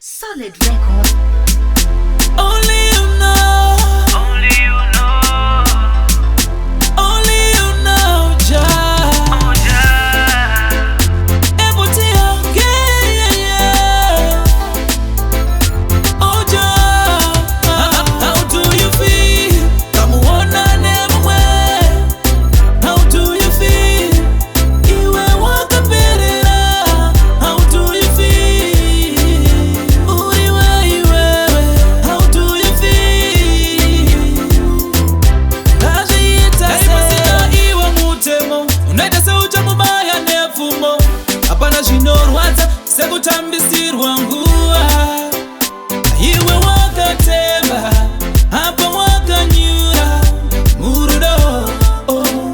Solid record. Only you know. Only you know. Only you know, Jah. Oh, Jah. Oh, Jah. How do you feel? Kamuona nemuwe. How do you feel? Iwe wakaperera. How do you feel? Uriwe iwewe. How do you feel? Kajiita se iwe mutemo. Unaita se uchamubaya nefumo. Apana zvinorwadza sekutambisirwa nguva. Iwe wakatemba apa wakanyura murudo, oh,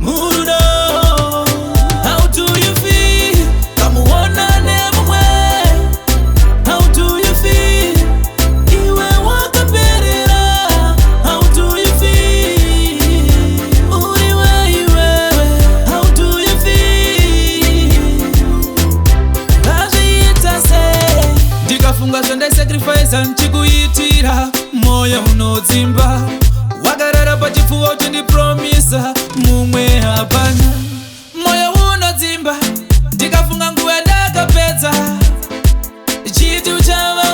murudo. How do you feel? Kamuona nemumwe. How do you feel? Iwe wakaperera. How do you feel? Uriwe iwewe. How do you feel? Kajiita se ndikafunga zvandaisacrifice nchikuitira moyo unodzimba wakarara pachipfuva uchindipromisa mumwe hapana moyo unodzimba ndikafunga nguva ndakapedza chiti uchava